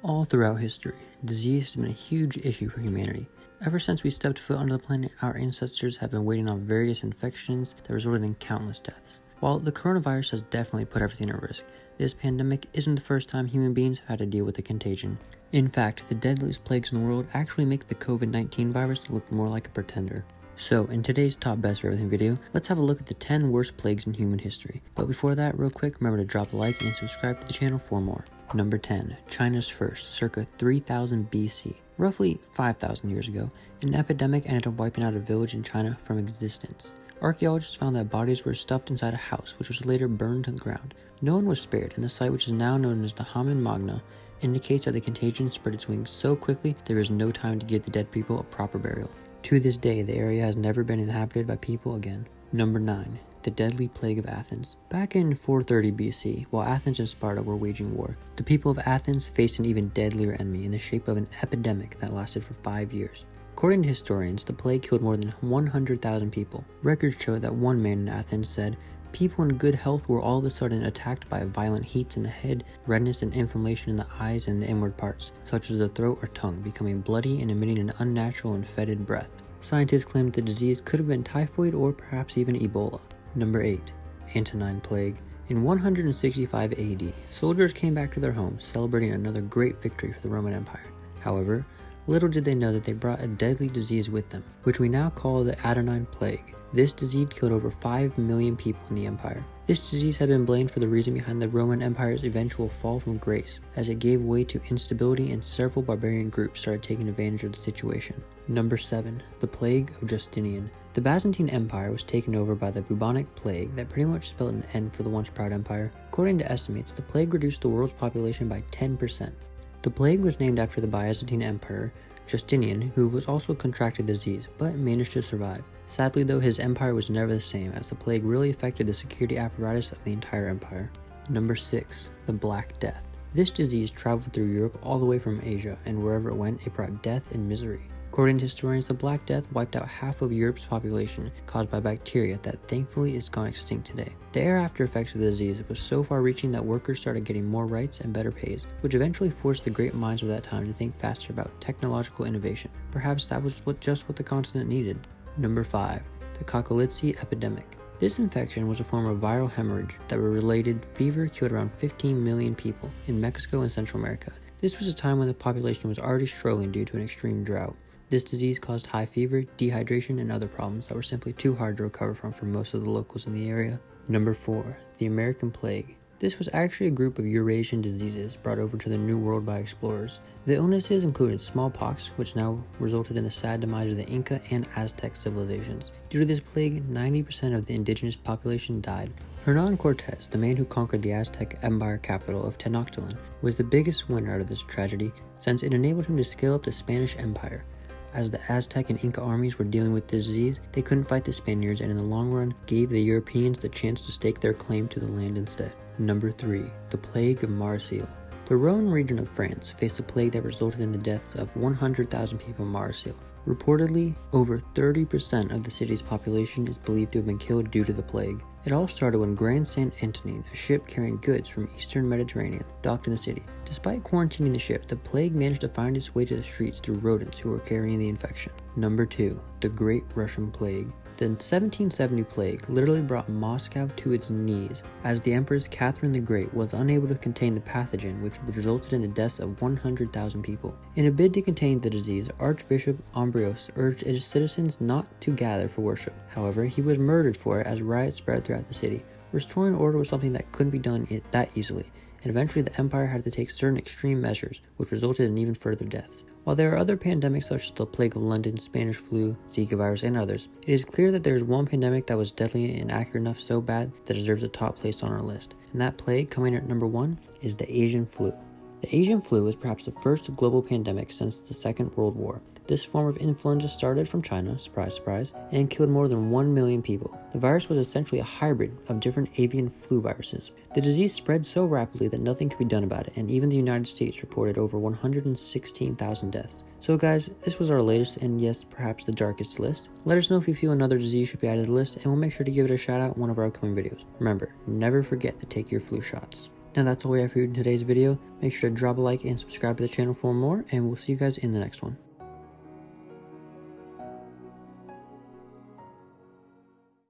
All throughout history, disease has been a huge issue for humanity. Ever since we stepped foot onto the planet, our ancestors have been waiting on various infections that resulted in countless deaths. While the coronavirus has definitely put everything at risk, this pandemic isn't the first time human beings have had to deal with the contagion. In fact, the deadliest plagues in the world actually make the COVID-19 virus look more like a pretender. So, in today's Top Best for Everything video, let's have a look at the 10 worst plagues in human history. But before that, real quick, remember to drop a like and subscribe to the channel for more. Number 10. China's first, circa 3000 BC. Roughly 5,000 years ago, an epidemic ended up wiping out a village in China from existence. Archaeologists found that bodies were stuffed inside a house, which was later burned to the ground. No one was spared, and the site, which is now known as the Hammam Magna, indicates that the contagion spread its wings so quickly there was no time to give the dead people a proper burial. To this day, the area has never been inhabited by people again. Number 9. The deadly Plague of Athens. Back in 430 BC, while Athens and Sparta were waging war, the people of Athens faced an even deadlier enemy in the shape of an epidemic that lasted for 5 years. According to historians, the plague killed more than 100,000 people. Records show that one man in Athens said, "People in good health were all of a sudden attacked by violent heats in the head, redness and inflammation in the eyes and the inward parts, such as the throat or tongue, becoming bloody and emitting an unnatural and fetid breath." Scientists claim the disease could have been typhoid or perhaps even Ebola. Number 8. Antonine Plague. In 165 AD, soldiers came back to their homes, celebrating another great victory for the Roman Empire. However, little did they know that they brought a deadly disease with them, which we now call the Antonine Plague. This disease killed over 5 million people in the empire. This disease had been blamed for the reason behind the Roman Empire's eventual fall from grace, as it gave way to instability and several barbarian groups started taking advantage of the situation. Number 7. The Plague of Justinian. The Byzantine Empire was taken over by the bubonic plague that pretty much spelled an end for the once proud empire. According to estimates, the plague reduced the world's population by 10%. The plague was named after the Byzantine emperor Justinian, who was also contracted the disease, but managed to survive. Sadly though, his empire was never the same, as the plague really affected the security apparatus of the entire empire. Number 6. The Black Death. This disease traveled through Europe all the way from Asia, and wherever it went, it brought death and misery. According to historians, the Black Death wiped out half of Europe's population, caused by bacteria that thankfully is gone extinct today. The after effects of the disease was so far-reaching that workers started getting more rights and better pays, which eventually forced the great minds of that time to think faster about technological innovation. Perhaps that was just what the continent needed. Number 5. The Coccolizzi Epidemic. This infection was a form of viral hemorrhage that related fever killed around 15 million people in Mexico and Central America. This was a time when the population was already struggling due to an extreme drought. This disease caused high fever, dehydration, and other problems that were simply too hard to recover from for most of the locals in the area. Number 4. The American Plague. This was actually a group of Eurasian diseases brought over to the New World by explorers. The illnesses included smallpox, which now resulted in the sad demise of the Inca and Aztec civilizations. Due to this plague, 90% of the indigenous population died. Hernan Cortez, the man who conquered the Aztec empire capital of Tenochtitlan, was the biggest winner out of this tragedy, since it enabled him to scale up the Spanish Empire. As the Aztec and Inca armies were dealing with this disease, they couldn't fight the Spaniards, and in the long run gave the Europeans the chance to stake their claim to the land instead. Number 3. The Plague of Marcio. The Rhone region of France faced a plague that resulted in the deaths of 100,000 people in Marcio. Reportedly, over 30% of the city's population is believed to have been killed due to the plague. It all started when Grand Saint Antoine, a ship carrying goods from eastern Mediterranean, docked in the city. Despite quarantining the ship, the plague managed to find its way to the streets through rodents who were carrying the infection. Number 2. The Great Russian Plague. The 1770 plague literally brought Moscow to its knees, as the Empress Catherine the Great was unable to contain the pathogen, which resulted in the deaths of 100,000 people. In a bid to contain the disease, Archbishop Ambrose urged his citizens not to gather for worship. However, he was murdered for it as riots spread throughout the city. Restoring order was something that couldn't be done that easily, and eventually the empire had to take certain extreme measures, which resulted in even further deaths. While there are other pandemics such as the Plague of London, Spanish flu, Zika virus, and others, it is clear that there is one pandemic that was deadly and accurate enough so bad that deserves a top place on our list. And that plague, coming in at number 1, is the Asian flu. The Asian flu was perhaps the first global pandemic since the Second World War. This form of influenza started from China, surprise surprise, and killed more than 1 million people. The virus was essentially a hybrid of different avian flu viruses. The disease spread so rapidly that nothing could be done about it, and even the United States reported over 116,000 deaths. So guys, this was our latest and yes, perhaps the darkest list. Let us know if you feel another disease should be added to the list, and we'll make sure to give it a shout out in one of our upcoming videos. Remember, never forget to take your flu shots. Now that's all we have for you in today's video. Make sure to drop a like and subscribe to the channel for more, and we'll see you guys in the next one.